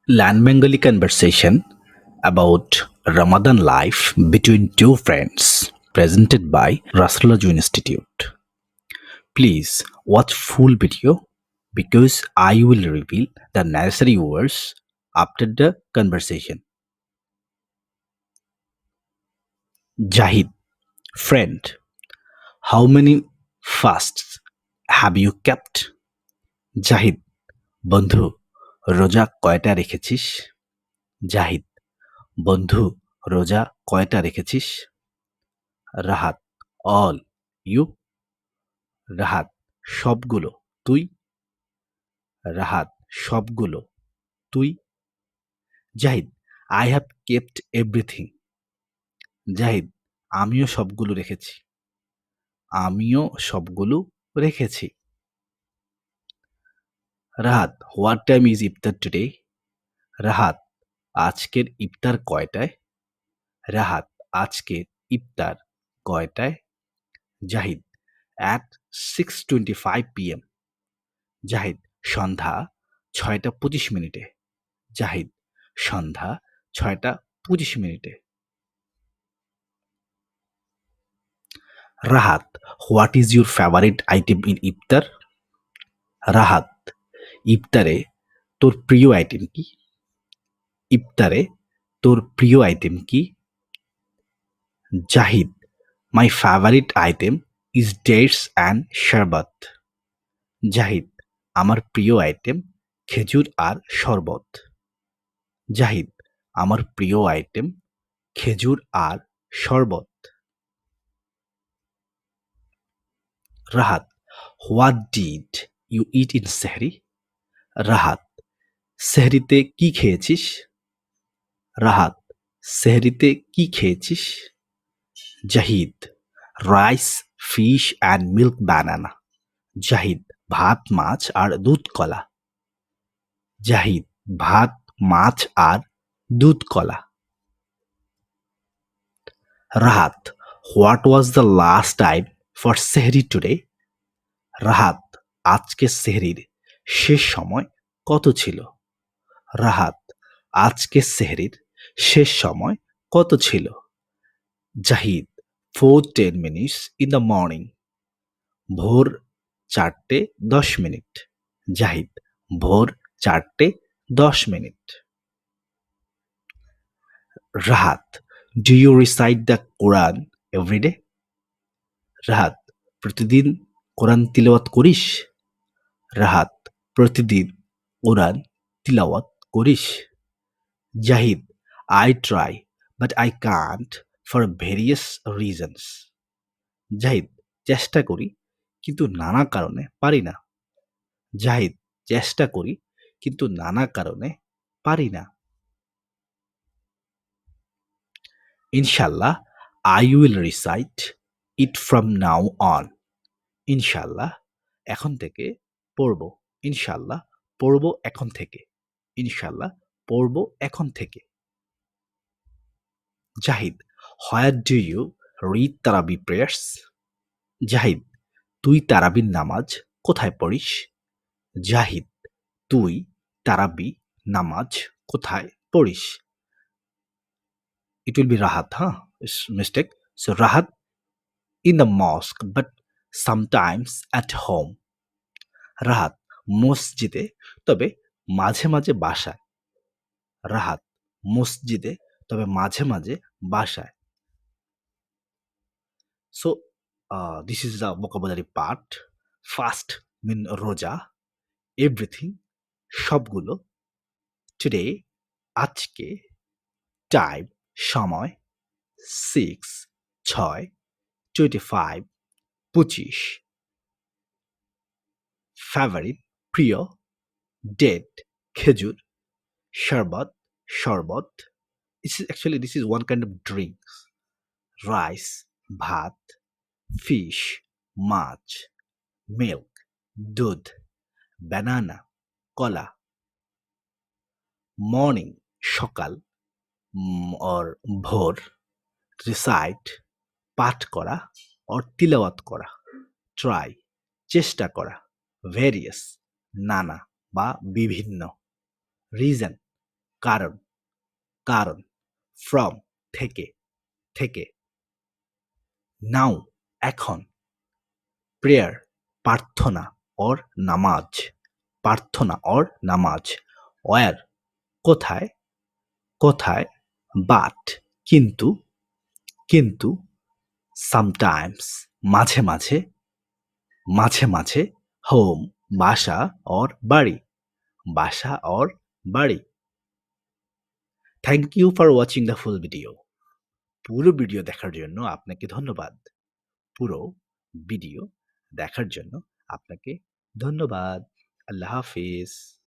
Learn Bengali conversation about Ramadan life between two friends, presented by Rasulullah Institute. Please watch full video because I will reveal the necessary words after the conversation. Jahid, friend, how many fasts have you kept? Zahid, বন্ধু, রোজা কয়টা রেখেছিস? জাহিদ, বন্ধু, রোজা কয়টা রেখেছিস? Rahat, all, you? Rahat, সবগুলো, তুই? রাহাত, সবগুলো, তুই? Zahid, I have kept everything. Zahid, আমিও সবগুলো রেখেছি। আমিও সবগুলো রেখেছি। Rahat, what time is iftar today? Rahat, আজকের ইফতার কয়টায়? রাহাত, আজকের ইফতার কয়টায়? Zahid, at 6:25 p.m. জাহিদ, সন্ধ্যা 6:25 জাহিদ, সন্ধ্যা 6:25 Rahat, what is your favourite item in iftar? Rahat, ইফতারে তোর প্রিয় আইটেম কি? ইফতারে তোর প্রিয় আইটেম কি? Zahid, my favourite item is dates and শরবত। জাহিদ, আমার প্রিয় আইটেম খেজুর আর শরবত। জাহিদ, আমার প্রিয় আইটেম খেজুর আর শরবত। Rahat, what did you eat in sehri? Rahat, সেহরিতে কি খেয়েছিস? রাহাত, সেহরিতে কি খেয়েছিস? Zahid, rice, fish and milk banana. Zahid, ভাত, মাছ আর দুধ কলা। জাহিদ, ভাত, মাছ আর দুধ কলা। Rahat, what was the last time for sehri today? Rahat, আজকে সেহরির শেষ সময় কত ছিল? রাহাত, আজকে সেহরির শেষ সময় কত ছিল? Zahid, 4:10 in the morning. ভোর 4:10 জাহিদ, ভোর 4:10 Rahat, do you recite the Quran everyday? Rahat, প্রতিদিন কোরআন তিলাওয়াত করিস? রাহাত, প্রতিদিন কোরআন তিলাওয়াত করিস? Zahid, I try but I can't for various reasons. Zahid, চেষ্টা করি কিন্তু নানা কারণে পারি না। জাহিদ, চেষ্টা করি কিন্তু নানা কারণে পারি না। ইনশাল্লাহ, I will recite it from now on. ইনশাল্লাহ, এখন থেকে পড়ব। ইনশাল্লাহ, পড়ব এখন থেকে। ইনশাল্লাহ, পড়ব এখন থেকে। Zahid, where do you read তারাবি প্রেয়ার্স? জাহিদ, তুই তারাবির নামাজ কোথায় পড়িস? জাহিদ, তুই তারাবি নামাজ কোথায় পড়িস? It will be Rahat, huh? It's mistake. So Rahat, in the mosque, but sometimes at home. Rahat, মসজিদে, তবে মাঝে মাঝে বাসায়। রাহাত, মসজিদে, তবে মাঝে মাঝে বাসায়। So this is the vocabulary part. Fast mean রোজা, everything সবগুলো, today আজকে, টাইম সময়, 6 25 25, ফেভারিট প্রিয়, ডেট খেজুর, শরবত শরবত, this is one kind of drink, rice ভাত, ফিশ মাছ, মিল্ক দুধ, বানানা কলা, মর্নিং সকাল, or ভোর, রিসাইট পাঠ করা or তিলাওয়াত করা, ট্রাই চেষ্টা করা, ভেরিয়াস নানা বা বিভিন্ন, রিজন কারণ, কারণ, from থেকে, থেকে, now এখন, prayer প্রার্থনা or নামাজ, প্রার্থনা or নামাজ, where কোথায়, কোথায়, but কিন্তু, কিন্তু, sometimes মাঝে মাঝে, মাঝে মাঝে, home বাসা or বাড়ি, বাসা or বাড়ি। Thank you for watching the full video. পুরো ভিডিও দেখার জন্য আপনাকে ধন্যবাদ। পুরো ভিডিও দেখার জন্য আপনাকে ধন্যবাদ। আল্লাহ হাফিজ।